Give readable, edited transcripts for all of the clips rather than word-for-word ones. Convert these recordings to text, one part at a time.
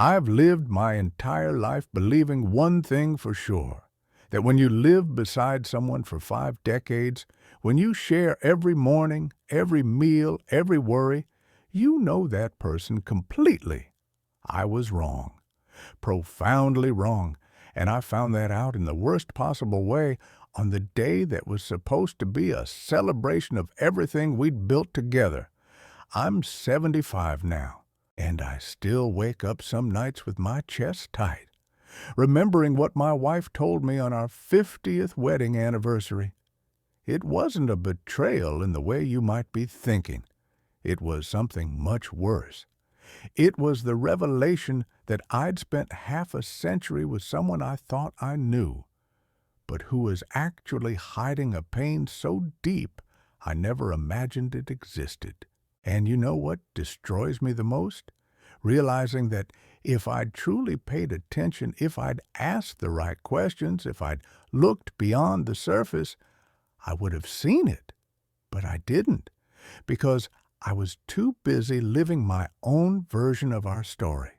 I've lived my entire life believing one thing for sure, that when you live beside someone for 5 decades, when you share every morning, every meal, every worry, you know that person completely. I was wrong, profoundly wrong, and I found that out in the worst possible way on the day that was supposed to be a celebration of everything we'd built together. I'm 75 now, and I still wake up some nights with my chest tight, remembering what my wife told me on our 50th wedding anniversary. It wasn't a betrayal in the way you might be thinking. It was something much worse. It was the revelation that I'd spent half a century with someone I thought I knew, but who was actually hiding a pain so deep I never imagined it existed. And you know what destroys me the most? Realizing that if I'd truly paid attention, if I'd asked the right questions, if I'd looked beyond the surface, I would have seen it. But I didn't, because I was too busy living my own version of our story.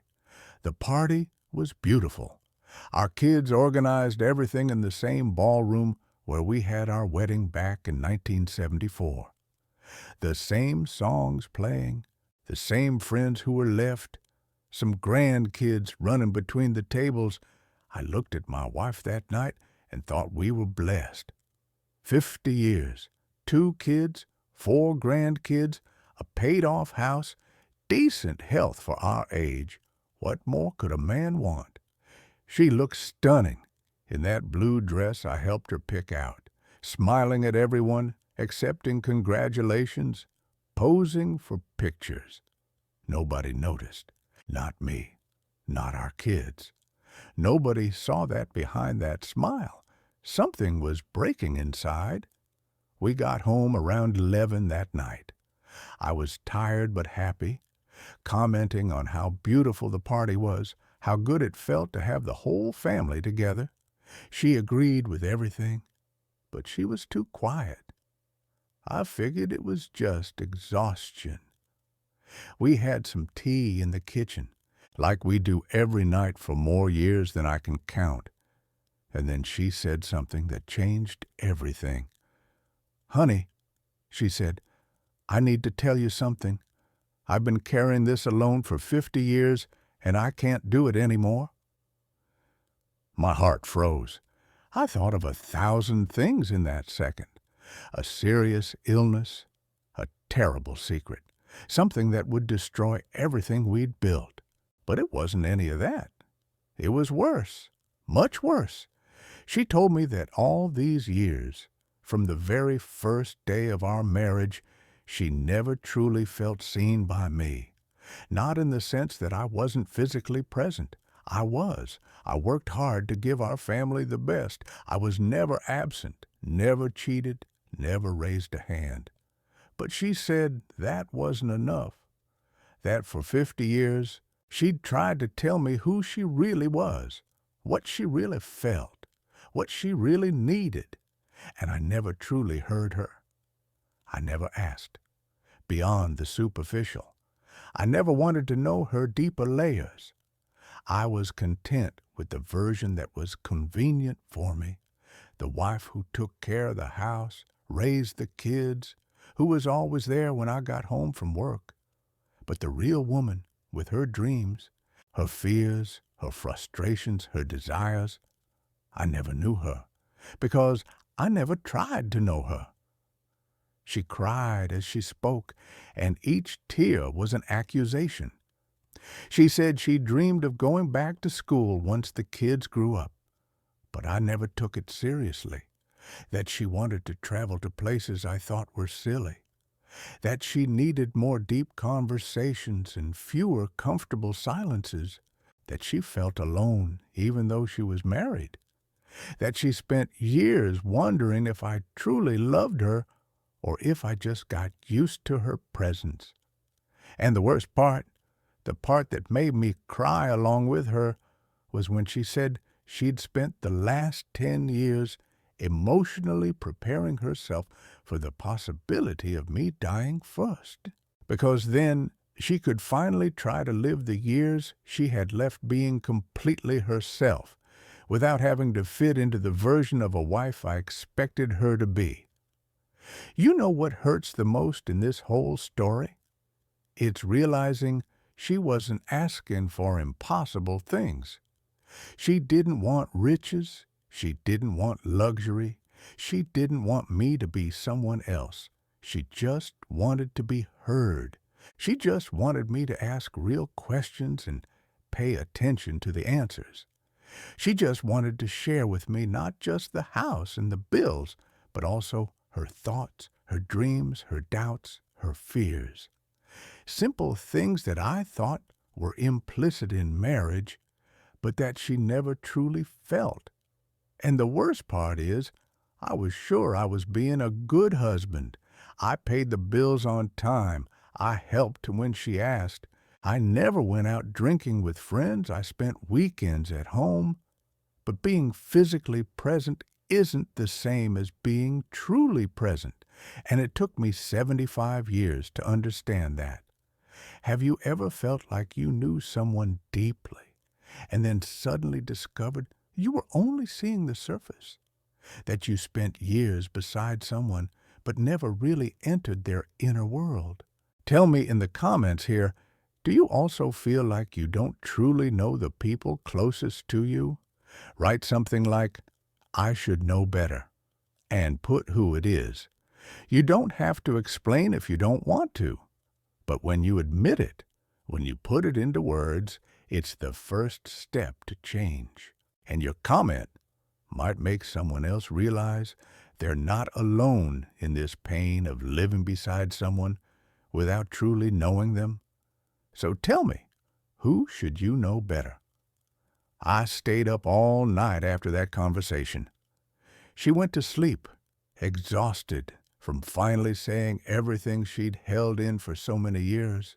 The party was beautiful. Our kids organized everything in the same ballroom where we had our wedding back in 1974. The same songs playing, the same friends who were left, some grandkids running between the tables. I looked at my wife that night and thought we were blessed. 50 years, 2 kids, 4 grandkids, a paid-off house, decent health for our age. What more could a man want? She looked stunning in that blue dress I helped her pick out, smiling at everyone, accepting congratulations, posing for pictures. Nobody noticed. Not me. Not our kids. Nobody saw that behind that smile. Something was breaking inside. We got home around 11 that night. I was tired but happy, commenting on how beautiful the party was, how good it felt to have the whole family together. She agreed with everything, but she was too quiet. I figured it was just exhaustion. We had some tea in the kitchen, like we do every night for more years than I can count. And then she said something that changed everything. "Honey," she said, "I need to tell you something. I've been carrying this alone for 50 years, and I can't do it anymore." My heart froze. I thought of 1,000 things in that second. A serious illness, a terrible secret, something that would destroy everything we'd built. But it wasn't any of that. It was worse, much worse. She told me that all these years, from the very first day of our marriage, she never truly felt seen by me. Not in the sense that I wasn't physically present. I was. I worked hard to give our family the best. I was never absent, never cheated, never raised a hand. But she said that wasn't enough. That for 50 years, she'd tried to tell me who she really was, what she really felt, what she really needed, and I never truly heard her. I never asked, beyond the superficial. I never wanted to know her deeper layers. I was content with the version that was convenient for me, the wife who took care of the house, raised the kids, who was always there when I got home from work. But the real woman, with her dreams, her fears, her frustrations, her desires, I never knew her, because I never tried to know her. She cried as she spoke, and each tear was an accusation. She said she dreamed of going back to school once the kids grew up, but I never took it seriously. That she wanted to travel to places I thought were silly. That she needed more deep conversations and fewer comfortable silences. That she felt alone even though she was married. That she spent years wondering if I truly loved her or if I just got used to her presence. And the worst part, the part that made me cry along with her, was when she said she'd spent the last 10 years emotionally preparing herself for the possibility of me dying first. Because then She could finally try to live the years she had left being completely herself, without having to fit into the version of a wife I expected her to be. You know what hurts the most in this whole story? It's realizing she wasn't asking for impossible things. She didn't want riches. She didn't want luxury. She didn't want me to be someone else. She just wanted to be heard. She just wanted me to ask real questions and pay attention to the answers. She just wanted to share with me not just the house and the bills, but also her thoughts, her dreams, her doubts, her fears. Simple things that I thought were implicit in marriage, but that she never truly felt. And the worst part is, I was sure I was being a good husband. I paid the bills on time. I helped when she asked. I never went out drinking with friends. I spent weekends at home. But being physically present isn't the same as being truly present, and it took me 75 years to understand that. Have you ever felt like you knew someone deeply, and then suddenly discovered you were only seeing the surface? That you spent years beside someone, but never really entered their inner world? Tell me in the comments here, do you also feel like you don't truly know the people closest to you? Write something like, "I should know better," and put who it is. You don't have to explain if you don't want to. But when you admit it, when you put it into words, it's the first step to change. And your comment might make someone else realize they're not alone in this pain of living beside someone without truly knowing them. So tell me, who should you know better? I stayed up all night after that conversation. She went to sleep, exhausted from finally saying everything she'd held in for so many years.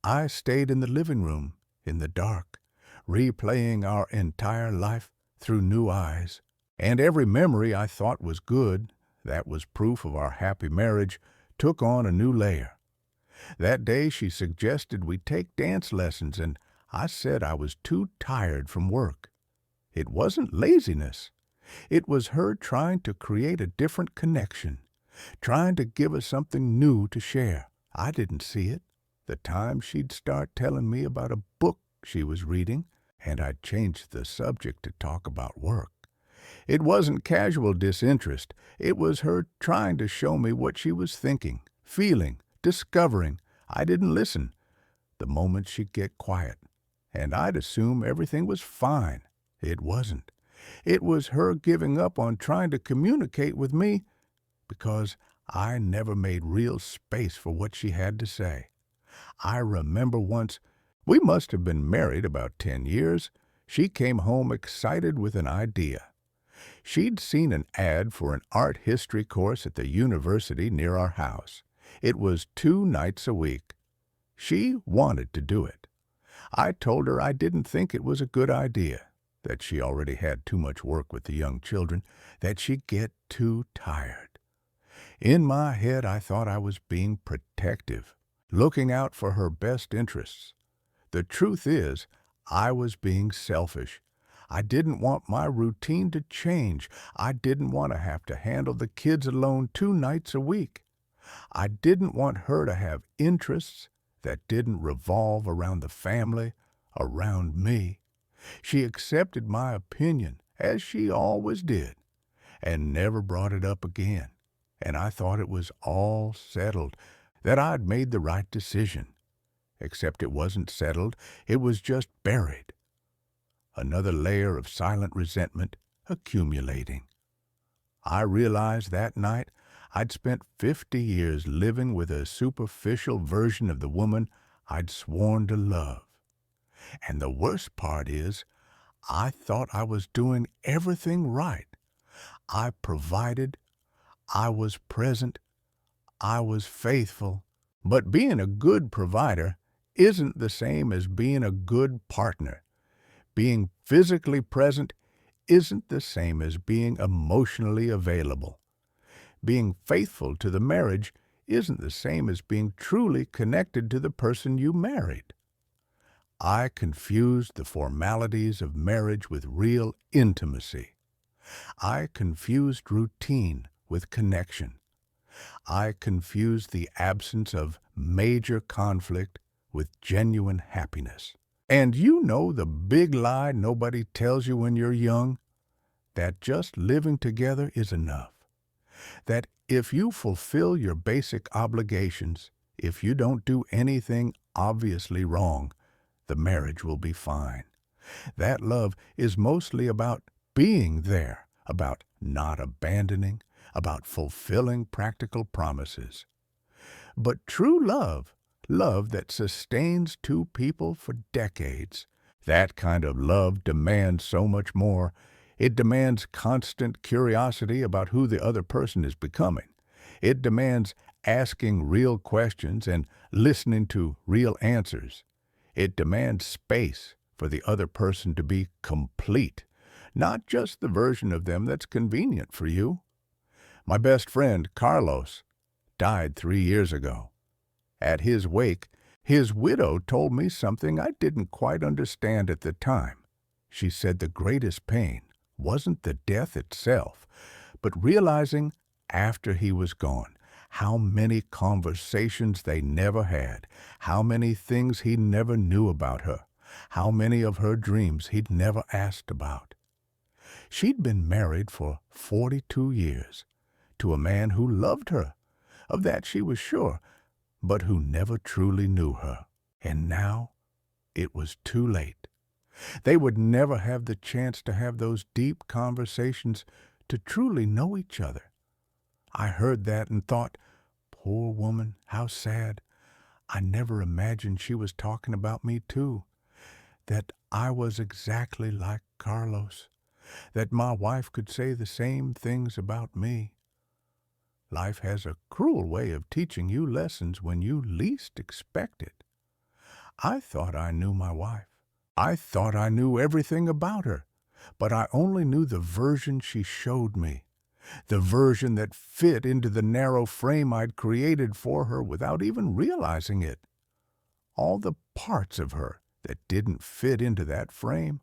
I stayed in the living room, in the dark, replaying our entire life through new eyes. And every memory I thought was good, that was proof of our happy marriage, took on a new layer. That day she suggested we take dance lessons, and I said I was too tired from work. It wasn't laziness. It was her trying to create a different connection, trying to give us something new to share. I didn't see it. The time she'd start telling me about a book she was reading, and I'd change the subject to talk about work. It wasn't casual disinterest. It was her trying to show me what she was thinking, feeling, discovering. I didn't listen. The moment she'd get quiet, and I'd assume everything was fine. It wasn't. It was her giving up on trying to communicate with me because I never made real space for what she had to say. I remember once, we must have been married about 10 years, she came home excited with an idea. She'd seen an ad for an art history course at the university near our house. It was 2 nights a week. She wanted to do it. I told her I didn't think it was a good idea, that she already had too much work with the young children, that she'd get too tired. In my head, I thought I was being protective, looking out for her best interests. The truth is, I was being selfish. I didn't want my routine to change. I didn't want to have to handle the kids alone 2 nights a week. I didn't want her to have interests that didn't revolve around the family, around me. She accepted my opinion, as she always did, and never brought it up again. And I thought it was all settled, that I'd made the right decision. Except it wasn't settled, it was just buried. Another layer of silent resentment accumulating. I realized that night I'd spent 50 years living with a superficial version of the woman I'd sworn to love. And the worst part is, I thought I was doing everything right. I provided, I was present, I was faithful. But being a good provider isn't the same as being a good partner. Being physically present isn't the same as being emotionally available. Being faithful to the marriage isn't the same as being truly connected to the person you married. I confused the formalities of marriage with real intimacy. I confused routine with connection. I confused the absence of major conflict with genuine happiness. And you know the big lie nobody tells you when you're young? That just living together is enough. That if you fulfill your basic obligations, if you don't do anything obviously wrong, the marriage will be fine. That love is mostly about being there, about not abandoning, about fulfilling practical promises. But true love, love that sustains two people for decades, that kind of love demands so much more. It demands constant curiosity about who the other person is becoming. It demands asking real questions and listening to real answers. It demands space for the other person to be complete, not just the version of them that's convenient for you. My best friend, Carlos, died 3 years ago. At his wake, his widow told me something I didn't quite understand at the time. She said the greatest pain wasn't the death itself, but realizing after he was gone how many conversations they never had, how many things he never knew about her, how many of her dreams he'd never asked about. She'd been married for 42 years to a man who loved her. Of that she was sure, but who never truly knew her. And now it was too late. They would never have the chance to have those deep conversations, to truly know each other. I heard that and thought, poor woman, how sad. I never imagined she was talking about me too, that I was exactly like Carlos, that my wife could say the same things about me. Life has a cruel way of teaching you lessons when you least expect it. I thought I knew my wife. I thought I knew everything about her, but I only knew the version she showed me, the version that fit into the narrow frame I'd created for her without even realizing it. All the parts of her that didn't fit into that frame,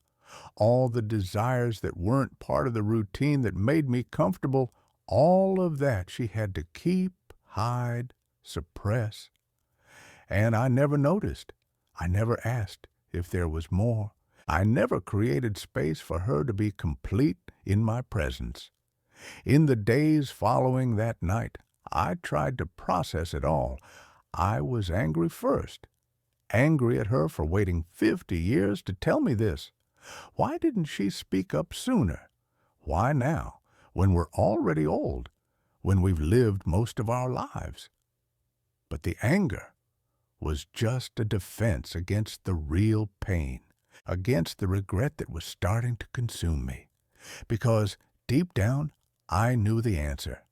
all the desires that weren't part of the routine that made me comfortable, all of that she had to keep, hide, suppress. And I never noticed. I never asked if there was more. I never created space for her to be complete in my presence. In the days following that night, I tried to process it all. I was angry first. Angry at her for waiting 50 years to tell me this. Why didn't she speak up sooner? Why now, when we're already old, when we've lived most of our lives? But the anger was just a defense against the real pain, against the regret that was starting to consume me. Because deep down, I knew the answer.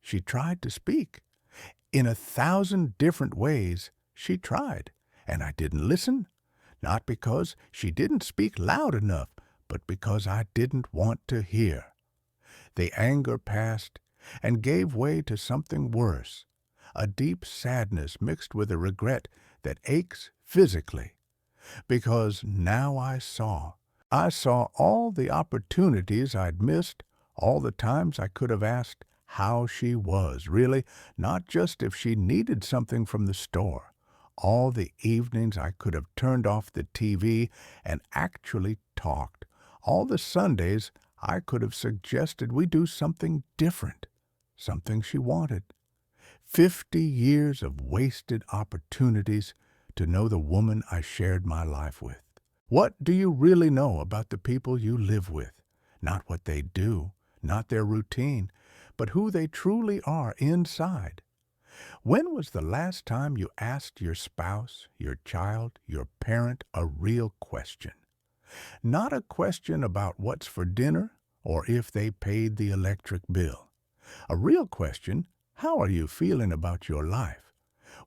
She tried to speak. In 1,000 different ways, she tried, and I didn't listen. Not because she didn't speak loud enough, but because I didn't want to hear. The anger passed and gave way to something worse, a deep sadness mixed with a regret that aches physically. Because now I saw all the opportunities I'd missed, all the times I could have asked how she was, really, not just if she needed something from the store. All the evenings I could have turned off the TV and actually talked. All the Sundays I could have suggested we do something different, something she wanted. 50 years of wasted opportunities to know the woman I shared my life with. What do you really know about the people you live with? Not what they do, not their routine, but who they truly are inside. When was the last time you asked your spouse, your child, your parent a real question? Not a question about what's for dinner or if they paid the electric bill. A real question, how are you feeling about your life?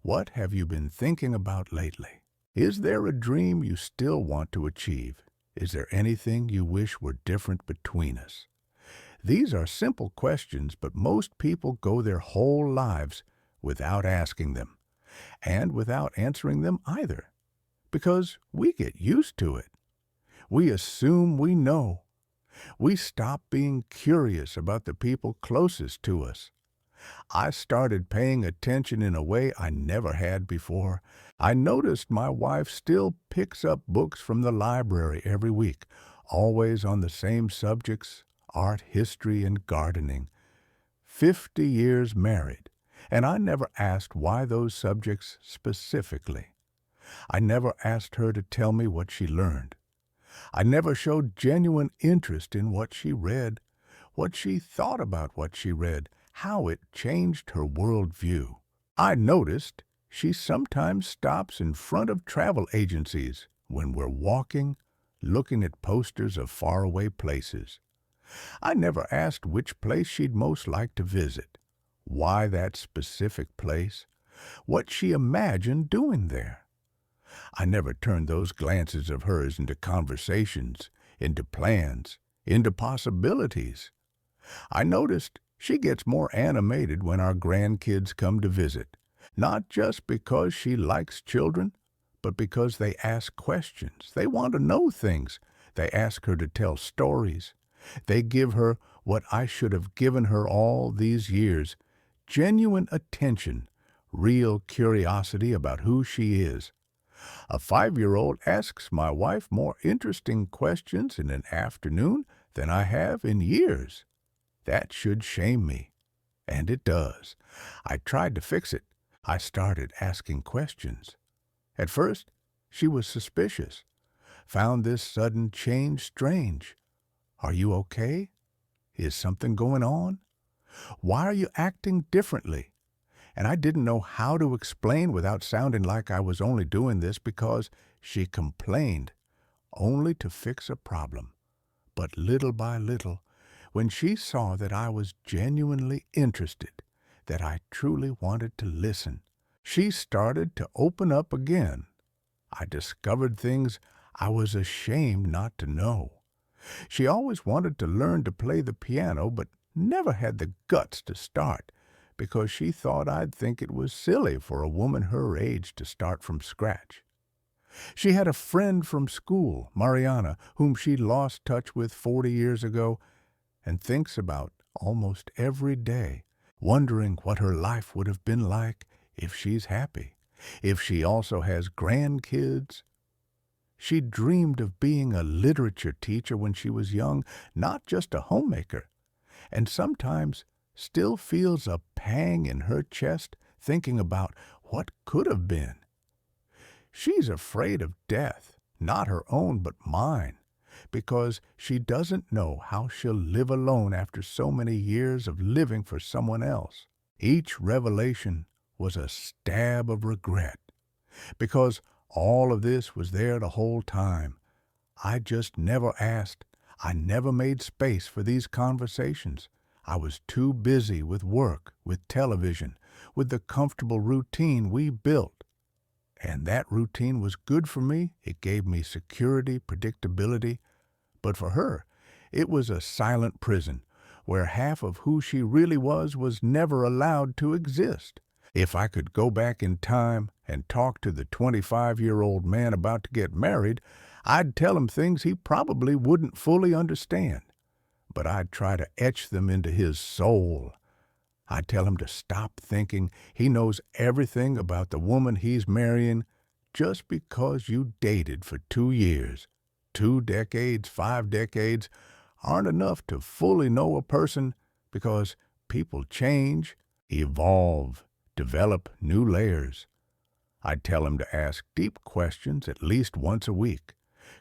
What have you been thinking about lately? Is there a dream you still want to achieve? Is there anything you wish were different between us? These are simple questions, but most people go their whole lives without asking them, and without answering them either, because we get used to it. We assume we know. We stop being curious about the people closest to us. I started paying attention in a way I never had before. I noticed my wife still picks up books from the library every week, always on the same subjects: art, history, and gardening. 50 years married, and I never asked why those subjects specifically. I never asked her to tell me what she learned. I never showed genuine interest in what she read, what she thought about what she read, how it changed her worldview. I noticed she sometimes stops in front of travel agencies when we're walking, looking at posters of faraway places. I never asked which place she'd most like to visit, why that specific place, what she imagined doing there. I never turned those glances of hers into conversations, into plans, into possibilities. I noticed she gets more animated when our grandkids come to visit, not just because she likes children, but because they ask questions. They want to know things. They ask her to tell stories. They give her what I should have given her all these years: genuine attention, real curiosity about who she is. A 5-year-old asks my wife more interesting questions in an afternoon than I have in years. That should shame me. And it does. I tried to fix it. I started asking questions. At first, she was suspicious, found this sudden change strange. Are you okay? Is something going on? Why are you acting differently? And I didn't know how to explain without sounding like I was only doing this because she complained, only to fix a problem. But little by little, when she saw that I was genuinely interested, that I truly wanted to listen, she started to open up again. I discovered things I was ashamed not to know. She always wanted to learn to play the piano, but never had the guts to start, because she thought I'd think it was silly for a woman her age to start from scratch. She had a friend from school, Mariana, whom she lost touch with 40 years ago, and thinks about almost every day, wondering what her life would have been like if she's happy, if she also has grandkids. She dreamed of being a literature teacher when she was young, not just a homemaker, and sometimes still feels a pang in her chest thinking about what could have been. She's afraid of death, not her own but mine, because she doesn't know how she'll live alone after so many years of living for someone else. Each revelation was a stab of regret, because all of this was there the whole time. I just never asked. I never made space for these conversations. I was too busy with work, with television, with the comfortable routine we built. And that routine was good for me. It gave me security, predictability. But for her, it was a silent prison where half of who she really was never allowed to exist. If I could go back in time and talk to the 25-year-old man about to get married, I'd tell him things he probably wouldn't fully understand. But I'd try to etch them into his soul. I'd tell him to stop thinking he knows everything about the woman he's marrying just because you dated for 2 years. 2 decades, 5 decades aren't enough to fully know a person, because people change, evolve, develop new layers. I'd tell him to ask deep questions at least once a week,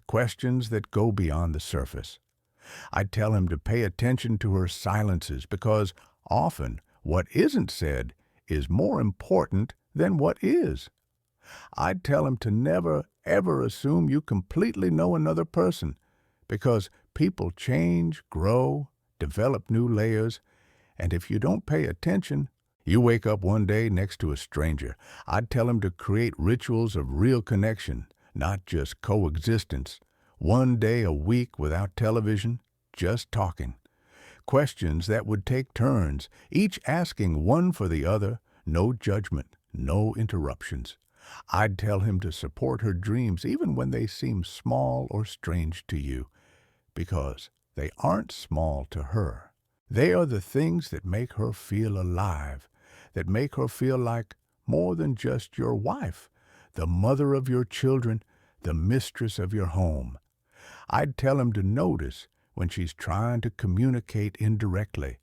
questions that go beyond the surface. I'd tell him to pay attention to her silences, because often what isn't said is more important than what is. I'd tell him to never, ever assume you completely know another person, because people change, grow, develop new layers, and if you don't pay attention, you wake up one day next to a stranger. I'd tell him to create rituals of real connection, not just coexistence. 1 day a week without television, just talking. Questions that would take turns, each asking one for the other, no judgment, no interruptions. I'd tell him to support her dreams even when they seem small or strange to you, because they aren't small to her. They are the things that make her feel alive, that make her feel like more than just your wife, the mother of your children, the mistress of your home. I'd tell him to notice when she's trying to communicate indirectly,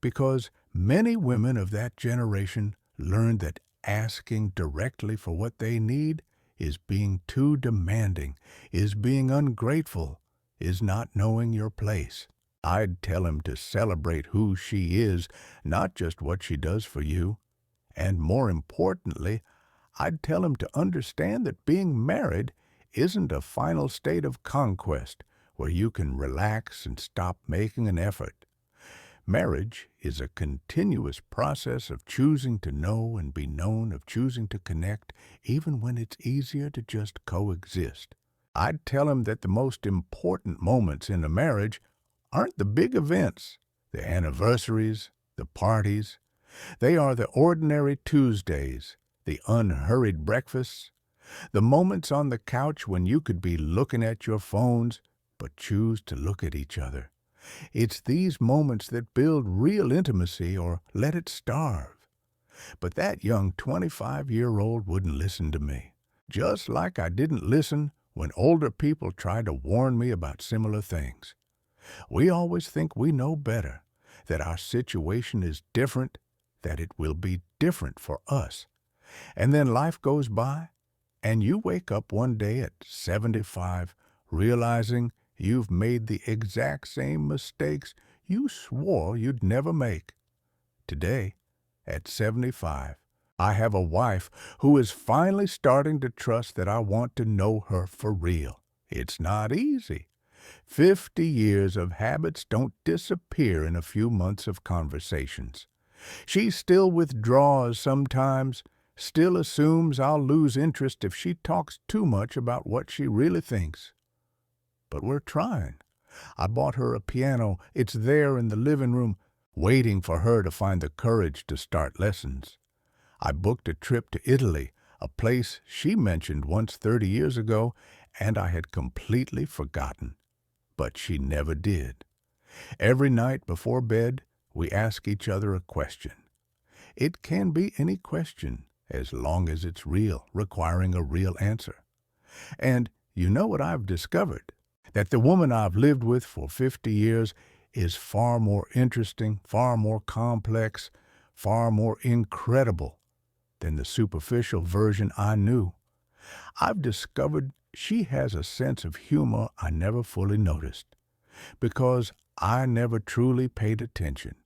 because many women of that generation learned that asking directly for what they need is being too demanding, is being ungrateful, is not knowing your place. I'd tell him to celebrate who she is, not just what she does for you. And more importantly, I'd tell him to understand that being married isn't a final state of conquest where you can relax and stop making an effort. Marriage is a continuous process of choosing to know and be known, of choosing to connect, even when it's easier to just coexist. I'd tell him that the most important moments in a marriage aren't the big events, the anniversaries, the parties. They are the ordinary Tuesdays, the unhurried breakfasts, the moments on the couch when you could be looking at your phones but choose to look at each other. It's these moments that build real intimacy or let it starve. But that young 25-year-old wouldn't listen to me, just like I didn't listen when older people tried to warn me about similar things. We always think we know better, that our situation is different, that it will be different for us. And then life goes by, and you wake up one day at 75, realizing you've made the exact same mistakes you swore you'd never make. Today, at 75, I have a wife who is finally starting to trust that I want to know her for real. It's not easy. 50 years of habits don't disappear in a few months of conversations. She still withdraws sometimes, still assumes I'll lose interest if she talks too much about what she really thinks. But we're trying. I bought her a piano. It's there in the living room, waiting for her to find the courage to start lessons. I booked a trip to Italy, a place she mentioned once 30 years ago, and I had completely forgotten. But she never did. Every night before bed, we ask each other a question. It can be any question, as long as it's real, requiring a real answer. And you know what I've discovered? That the woman I've lived with for 50 years is far more interesting, far more complex, far more incredible than the superficial version I knew. I've discovered she has a sense of humor I never fully noticed, because I never truly paid attention.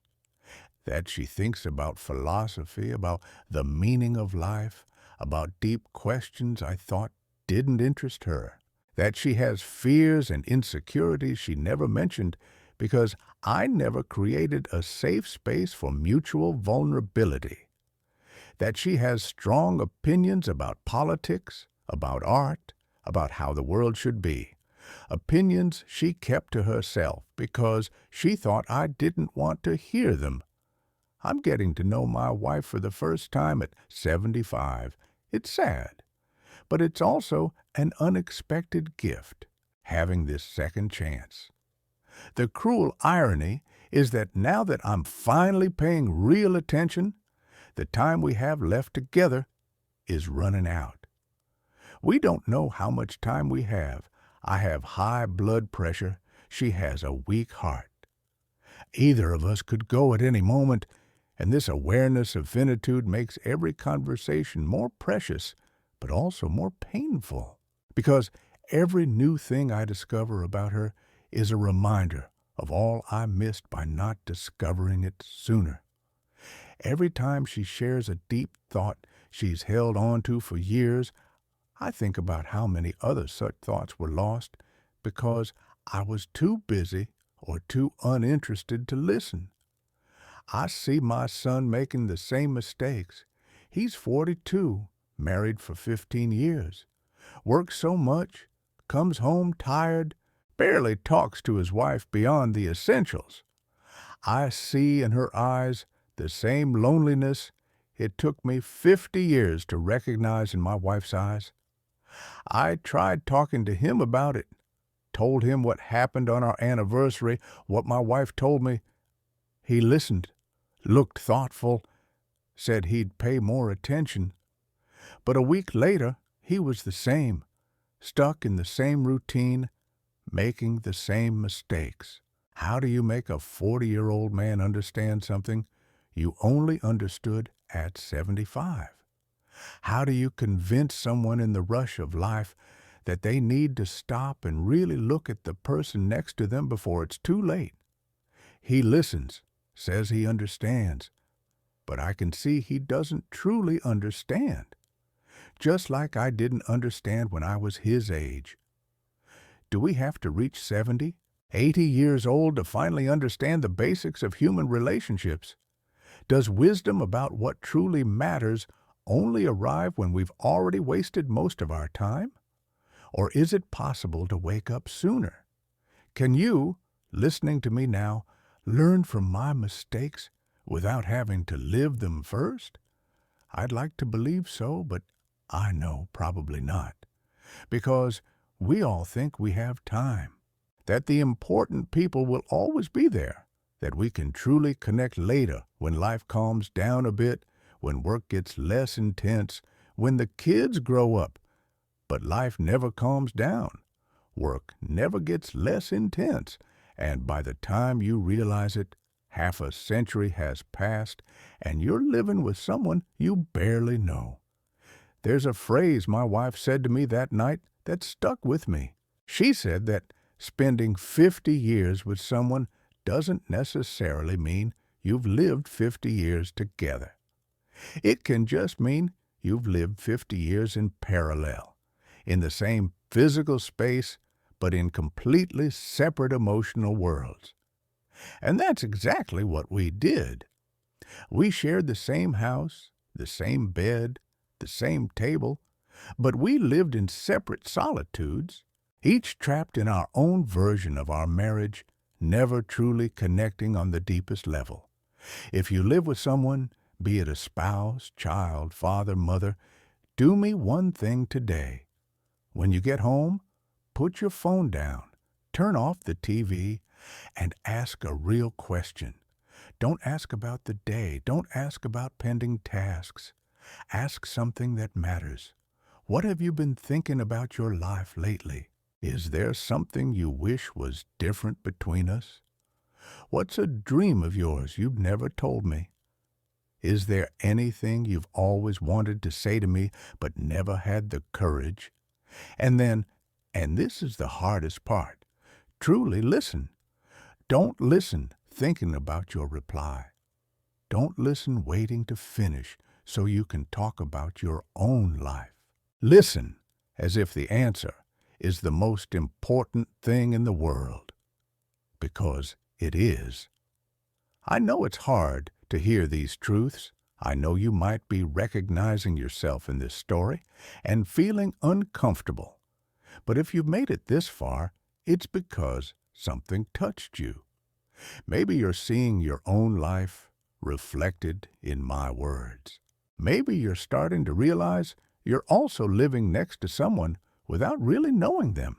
That she thinks about philosophy, about the meaning of life, about deep questions I thought didn't interest her. That she has fears and insecurities she never mentioned because I never created a safe space for mutual vulnerability. That she has strong opinions about politics, about art, about how the world should be. Opinions she kept to herself because she thought I didn't want to hear them. I'm getting to know my wife for the first time at 75. It's sad, but it's also an unexpected gift, having this second chance. The cruel irony is that now that I'm finally paying real attention, the time we have left together is running out. We don't know how much time we have. I have high blood pressure. She has a weak heart. Either of us could go at any moment, and this awareness of finitude makes every conversation more precious, but also more painful, because every new thing I discover about her is a reminder of all I missed by not discovering it sooner. Every time she shares a deep thought she's held on to for years, I think about how many other such thoughts were lost because I was too busy or too uninterested to listen. I see my son making the same mistakes. He's 42, married for 15 years, works so much, comes home tired, barely talks to his wife beyond the essentials. I see in her eyes the same loneliness it took me 50 years to recognize in my wife's eyes. I tried talking to him about it, told him what happened on our anniversary, what my wife told me. He listened, looked thoughtful, said he'd pay more attention. But a week later, he was the same, stuck in the same routine, making the same mistakes. How do you make a 40-year-old man understand something you only understood at 75? How do you convince someone in the rush of life that they need to stop and really look at the person next to them before it's too late? He listens, says he understands, but I can see he doesn't truly understand. Just like I didn't understand when I was his age. Do we have to reach 70, 80 years old to finally understand the basics of human relationships? Does wisdom about what truly matters only arrive when we've already wasted most of our time? Or is it possible to wake up sooner? Can you, listening to me now, learn from my mistakes without having to live them first? I'd like to believe so, but I know probably not. Because we all think we have time, that the important people will always be there, that we can truly connect later when life calms down a bit, when work gets less intense, when the kids grow up. But life never calms down. Work never gets less intense, and by the time you realize it, half a century has passed, and you're living with someone you barely know. There's a phrase my wife said to me that night that stuck with me. She said that spending 50 years with someone doesn't necessarily mean you've lived 50 years together. It can just mean you've lived 50 years in parallel, in the same physical space, but in completely separate emotional worlds. And that's exactly what we did. We shared the same house, the same bed, the same table, but we lived in separate solitudes, each trapped in our own version of our marriage, never truly connecting on the deepest level. If you live with someone, be it a spouse, child, father, mother, do me one thing today. When you get home, put your phone down, turn off the TV, and ask a real question. Don't ask about the day. Don't ask about pending tasks. Ask something that matters. What have you been thinking about your life lately? Is there something you wish was different between us? What's a dream of yours you've never told me? Is there anything you've always wanted to say to me but never had the courage? And then, and this is the hardest part, truly listen. Don't listen thinking about your reply. Don't listen waiting to finish so you can talk about your own life. Listen as if the answer is the most important thing in the world, because it is. I know it's hard to hear these truths. I know you might be recognizing yourself in this story and feeling uncomfortable. But if you've made it this far, it's because something touched you. Maybe you're seeing your own life reflected in my words. Maybe you're starting to realize you're also living next to someone without really knowing them.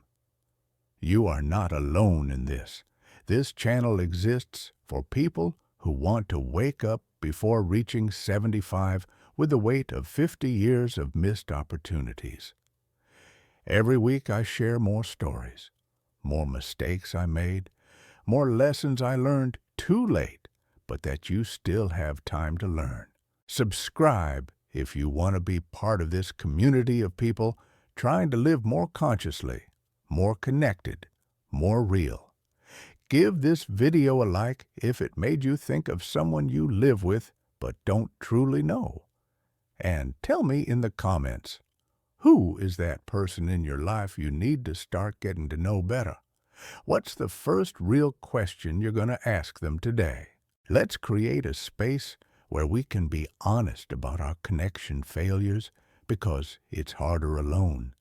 You are not alone in this. This channel exists for people who want to wake up before reaching 75 with the weight of 50 years of missed opportunities. Every week I share more stories, more mistakes I made, more lessons I learned too late, but that you still have time to learn. Subscribe if you want to be part of this community of people trying to live more consciously, more connected, more real. Give this video a like if it made you think of someone you live with but don't truly know. And tell me in the comments, who is that person in your life you need to start getting to know better? What's the first real question you're going to ask them today? Let's create a space where we can be honest about our connection failures, because it's harder alone.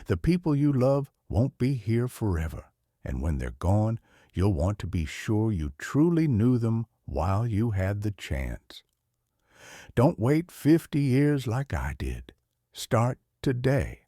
The people you love won't be here forever, and when they're gone, you'll want to be sure you truly knew them while you had the chance. Don't wait 50 years like I did. Start today.